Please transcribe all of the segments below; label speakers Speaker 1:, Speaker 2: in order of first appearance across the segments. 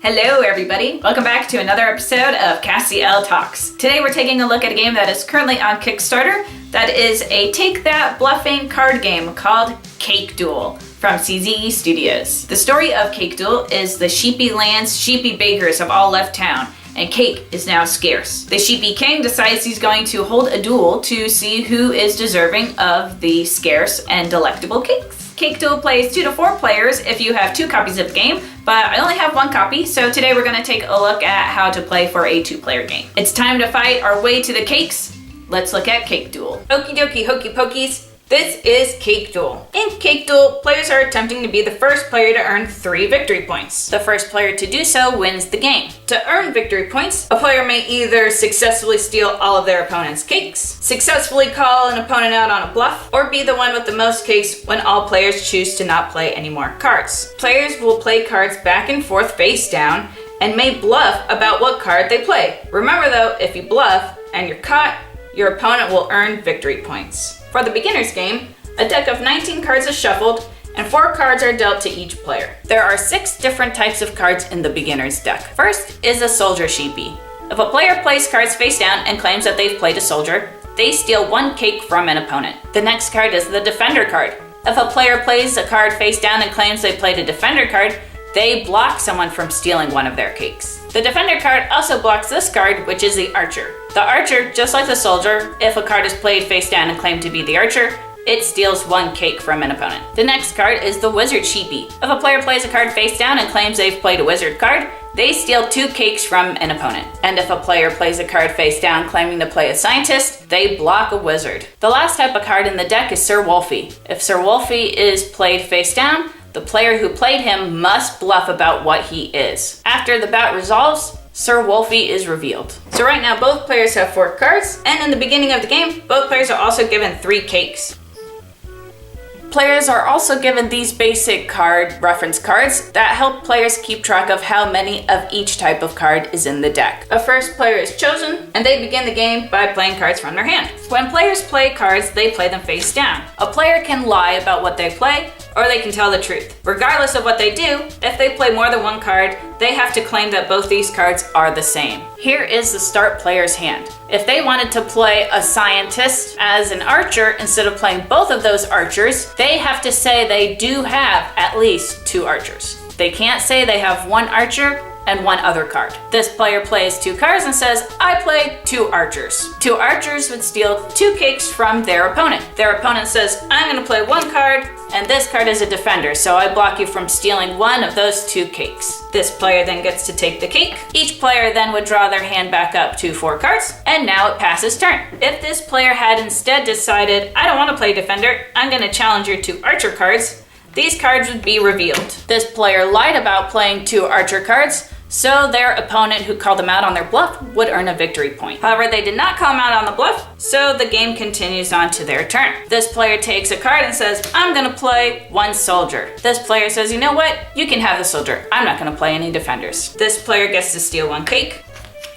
Speaker 1: Hello everybody! Welcome back to another episode of Cassie Elle Talks. Today we're taking a look at a game that is currently on Kickstarter that is a take that bluffing card game called Cake Duel from Sizigi Studios. The story of Cake Duel is the Sheepie lands Sheepie bakers have all left town, and cake is now scarce. The Sheepie king decides he's going to hold a duel to see who is deserving of the scarce and delectable cakes. Cake Duel plays 2 to 4 players if you have 2 copies of the game, but I only have 1 copy, so today we're going to take a look at how to play for a 2-player game. It's time to fight our way to the cakes. Let's look at Cake Duel. Okie dokie hokey pokies. This is Cake Duel. In Cake Duel, players are attempting to be the first player to earn 3 victory points. The first player to do so wins the game. To earn victory points, a player may either successfully steal all of their opponent's cakes, successfully call an opponent out on a bluff, or be the one with the most cakes when all players choose to not play any more cards. Players will play cards back and forth face down and may bluff about what card they play. Remember though, if you bluff and you're caught, your opponent will earn victory points. For the beginner's game, a deck of 19 cards is shuffled and 4 cards are dealt to each player. There are 6 different types of cards in the beginner's deck. First is a soldier sheepie. If a player plays cards face down and claims that they've played a soldier, they steal 1 cake from an opponent. The next card is the defender card. If a player plays a card face down and claims they played a defender card, they block someone from stealing 1 of their cakes. The defender card also blocks this card, which is the archer. The archer, just like the soldier, if a card is played face down and claimed to be the archer, it steals 1 cake from an opponent. The next card is the wizard sheepie. If a player plays a card face down and claims they've played a wizard card, they steal 2 cakes from an opponent. And if a player plays a card face down claiming to play a scientist, they block a wizard. The last type of card in the deck is Sir Wolfie. If Sir Wolfie is played face down, the player who played him must bluff about what he is. After the bout resolves, Sir Wolfie is revealed. So right now both players have 4 cards, and in the beginning of the game, both players are also given 3 cakes. Players are also given these basic card reference cards that help players keep track of how many of each type of card is in the deck. A first player is chosen, and they begin the game by playing cards from their hand. When players play cards, they play them face down. A player can lie about what they play, or they can tell the truth. Regardless of what they do, if they play more than 1 card, they have to claim that both these cards are the same. Here is the start player's hand. If they wanted to play a scientist as an archer instead of playing both of those archers, they have to say they do have at least 2 archers. They can't say they have 1 archer and 1 other card. This player plays 2 cards and says, I play 2 archers. 2 archers would steal 2 cakes from their opponent. Their opponent says, I'm gonna play 1 card, and this card is a defender, so I block you from stealing 1 of those 2 cakes. This player then gets to take the cake. Each player then would draw their hand back up to 4 cards, and now it passes turn. If this player had instead decided, I don't wanna play defender, I'm gonna challenge your 2 archer cards, these cards would be revealed. This player lied about playing 2 archer cards, so their opponent who called them out on their bluff would earn a victory point. However, they did not call them out on the bluff, so the game continues on to their turn. This player takes a card and says, I'm gonna play 1 soldier. This player says, you know what? You can have the soldier. I'm not gonna play any defenders. This player gets to steal 1 cake,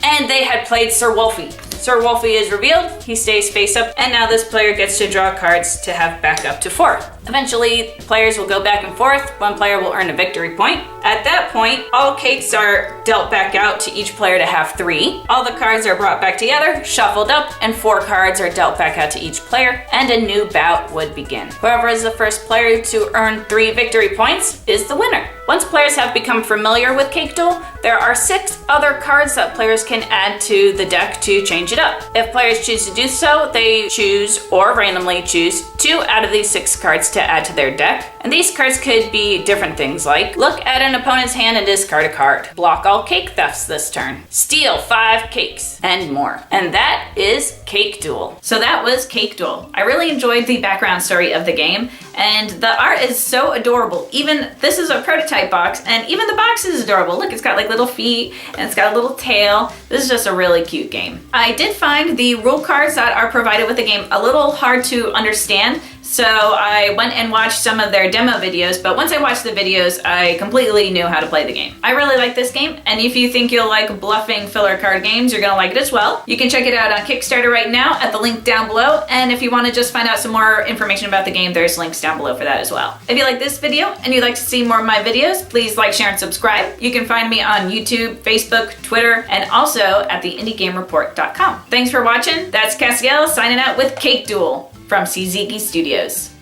Speaker 1: and they had played Sir Wolfie. Sir Wolfie is revealed, he stays face up, and now this player gets to draw cards to have back up to 4. Eventually, players will go back and forth. 1 player will earn a victory point. At that point, all cakes are dealt back out to each player to have 3. All the cards are brought back together, shuffled up, and 4 cards are dealt back out to each player, and a new bout would begin. Whoever is the first player to earn 3 victory points is the winner. Once players have become familiar with Cake Duel, there are 6 other cards that players can add to the deck to change it up. If players choose to do so, they choose or randomly choose 2 out of these 6 cards to add to their deck. And these cards could be different things like look at an opponent's hand and discard a card, block all cake thefts this turn, steal 5 cakes, and more. And that is Cake Duel. So that was Cake Duel. I really enjoyed the background story of the game, and the art is so adorable. Even this is a prototype box, and even the box is adorable. Look, it's got like little feet and it's got a little tail. This is just a really cute game. I did find the rule cards that are provided with the game a little hard to understand, So I went and watched some of their demo videos, but once I watched the videos, I completely knew how to play the game. I really like this game, and if you think you'll like bluffing filler card games, you're gonna like it as well. You can check it out on Kickstarter right now at the link down below, and if you want to just find out some more information about the game, there's links down below for that as well. If you like this video and you'd like to see more of my videos, please like, share, and subscribe. You can find me on YouTube, Facebook, Twitter, and also at theindygamereport.com. Thanks for watching. That's Cassie Elle signing out with Cake Duel from Sizigi Studios.